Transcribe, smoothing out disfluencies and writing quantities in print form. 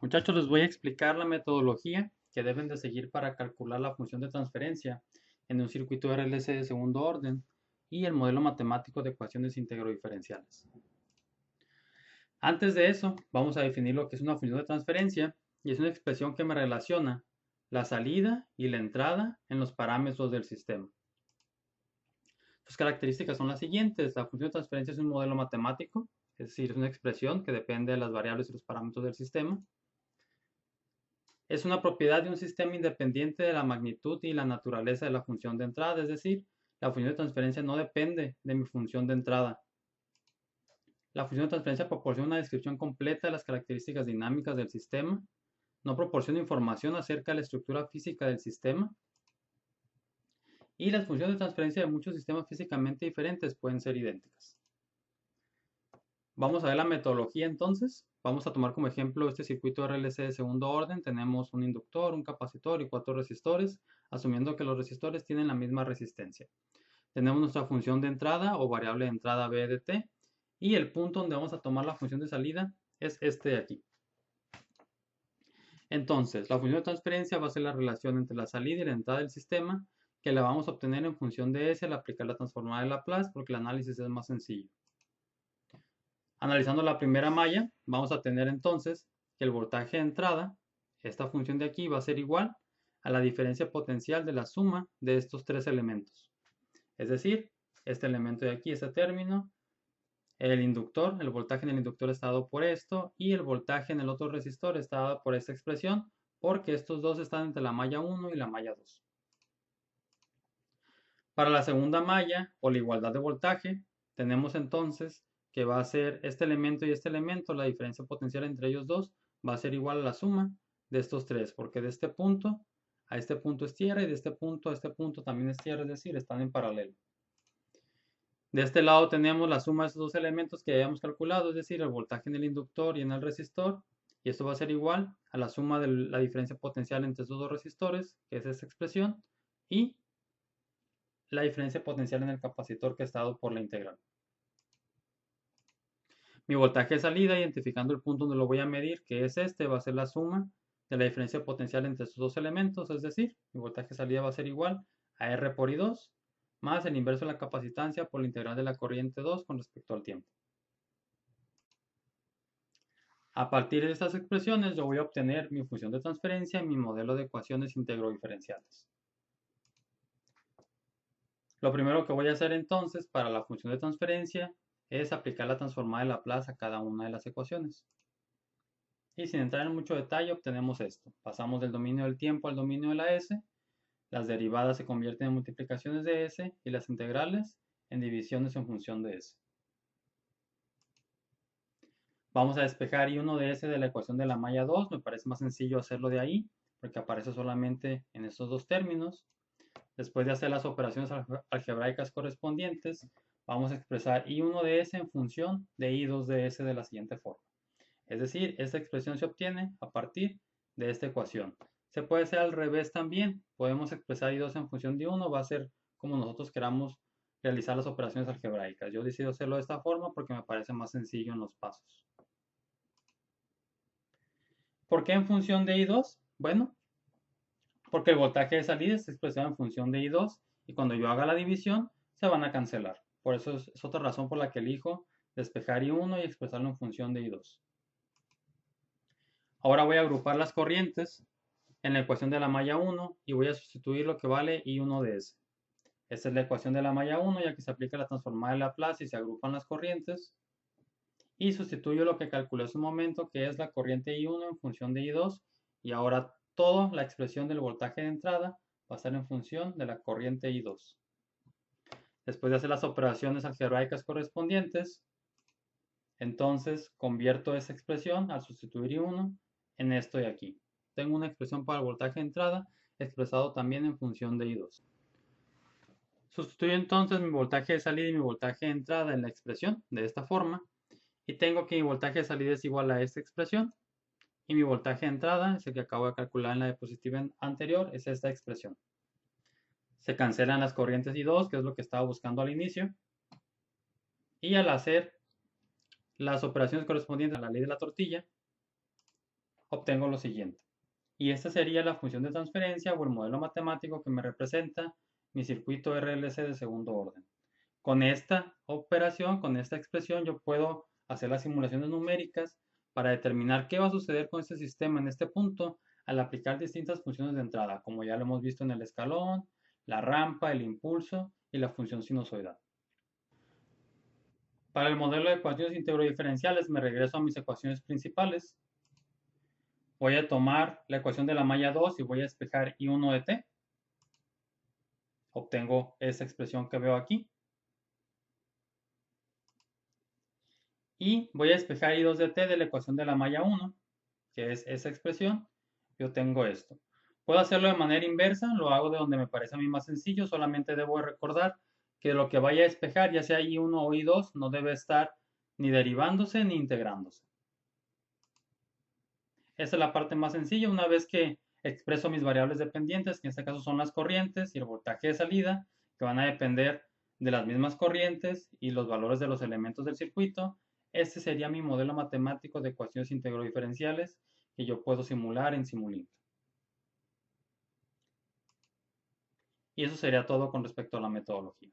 Muchachos, les voy a explicar la metodología que deben de seguir para calcular la función de transferencia en un circuito RLC de segundo orden y el modelo matemático de ecuaciones integro-diferenciales. Antes de eso, vamos a definir lo que es una función de transferencia y es una expresión que me relaciona la salida y la entrada en los parámetros del sistema. Sus características son las siguientes. La función de transferencia es un modelo matemático, es decir, es una expresión que depende de las variables y los parámetros del sistema. Es una propiedad de un sistema independiente de la magnitud y la naturaleza de la función de entrada, es decir, la función de transferencia no depende de mi función de entrada. La función de transferencia proporciona una descripción completa de las características dinámicas del sistema, no proporciona información acerca de la estructura física del sistema, y las funciones de transferencia de muchos sistemas físicamente diferentes pueden ser idénticas. Vamos a ver la metodología entonces. Vamos a tomar como ejemplo este circuito RLC de segundo orden. Tenemos un inductor, un capacitor y 4 resistores, asumiendo que los resistores tienen la misma resistencia. Tenemos nuestra función de entrada o variable de entrada B de t, y el punto donde vamos a tomar la función de salida es este de aquí. Entonces, la función de transferencia va a ser la relación entre la salida y la entrada del sistema, que la vamos a obtener en función de S al aplicar la transformada de Laplace, porque el análisis es más sencillo. Analizando la primera malla, vamos a tener entonces que el voltaje de entrada, esta función de aquí, va a ser igual a la diferencia potencial de la suma de estos tres elementos. Es decir, este elemento de aquí, este término, el inductor, el voltaje en el inductor está dado por esto, y el voltaje en el otro resistor está dado por esta expresión, porque estos dos están entre la malla 1 y la malla 2. Para la segunda malla, o la igualdad de voltaje, tenemos entonces que va a ser este elemento y este elemento, la diferencia potencial entre ellos dos va a ser igual a la suma de estos tres, porque de este punto a este punto es tierra y de este punto a este punto también es tierra, es decir, están en paralelo. De este lado tenemos la suma de estos dos elementos que habíamos calculado, es decir, el voltaje en el inductor y en el resistor, y esto va a ser igual a la suma de la diferencia potencial entre estos dos resistores, que es esta expresión, y la diferencia potencial en el capacitor que está dado por la integral. Mi voltaje de salida, identificando el punto donde lo voy a medir, que es este, va a ser la suma de la diferencia potencial entre estos dos elementos, es decir, mi voltaje de salida va a ser igual a R por I2 más el inverso de la capacitancia por la integral de la corriente 2 con respecto al tiempo. A partir de estas expresiones yo voy a obtener mi función de transferencia y mi modelo de ecuaciones integro-diferenciales. Lo primero que voy a hacer entonces para la función de transferencia es aplicar la transformada de Laplace a cada una de las ecuaciones. Y sin entrar en mucho detalle obtenemos esto. Pasamos del dominio del tiempo al dominio de la S, las derivadas se convierten en multiplicaciones de S y las integrales en divisiones en función de S. Vamos a despejar I1 de S de la ecuación de la malla 2, me parece más sencillo hacerlo de ahí, porque aparece solamente en estos dos términos. Después de hacer las operaciones algebraicas correspondientes, vamos a expresar I1 de S en función de I2 de S de la siguiente forma. Es decir, esta expresión se obtiene a partir de esta ecuación. Se puede hacer al revés también. Podemos expresar I2 en función de 1, va a ser como nosotros queramos realizar las operaciones algebraicas. Yo decido hacerlo de esta forma porque me parece más sencillo en los pasos. ¿Por qué en función de I2? Bueno, porque el voltaje de salida está expresado en función de I2 y cuando yo haga la división se van a cancelar. Por eso es otra razón por la que elijo despejar I1 y expresarlo en función de I2. Ahora voy a agrupar las corrientes en la ecuación de la malla 1 y voy a sustituir lo que vale I1 de S. Esta es la ecuación de la malla 1, ya que se aplica la transformada de Laplace y se agrupan las corrientes. Y sustituyo lo que calculé hace un momento, que es la corriente I1 en función de I2. Y ahora toda la expresión del voltaje de entrada va a estar en función de la corriente I2. Después de hacer las operaciones algebraicas correspondientes, entonces convierto esa expresión al sustituir I1 en esto de aquí. Tengo una expresión para el voltaje de entrada expresado también en función de I2. Sustituyo entonces mi voltaje de salida y mi voltaje de entrada en la expresión de esta forma y tengo que mi voltaje de salida es igual a esta expresión y mi voltaje de entrada es el que acabo de calcular en la diapositiva anterior, es esta expresión. Se cancelan las corrientes I2, que es lo que estaba buscando al inicio, y al hacer las operaciones correspondientes a la ley de la tortilla, obtengo lo siguiente. Y esta sería la función de transferencia o el modelo matemático que me representa mi circuito RLC de segundo orden. Con esta operación, con esta expresión, yo puedo hacer las simulaciones numéricas para determinar qué va a suceder con este sistema en este punto al aplicar distintas funciones de entrada, como ya lo hemos visto en el escalón, la rampa, el impulso y la función sinusoidal. Para el modelo de ecuaciones integro-diferenciales me regreso a mis ecuaciones principales. Voy a tomar la ecuación de la malla 2 y voy a despejar I1 de t. Obtengo esa expresión que veo aquí. Y voy a despejar I2 de t de la ecuación de la malla 1, que es esa expresión. Yo tengo esto. Puedo hacerlo de manera inversa, lo hago de donde me parece a mí más sencillo, solamente debo recordar que lo que vaya a despejar, ya sea I1 o I2, no debe estar ni derivándose ni integrándose. Esa es la parte más sencilla. Una vez que expreso mis variables dependientes, que en este caso son las corrientes y el voltaje de salida, que van a depender de las mismas corrientes y los valores de los elementos del circuito, este sería mi modelo matemático de ecuaciones integro-diferenciales que yo puedo simular en Simulink. Y eso sería todo con respecto a la metodología.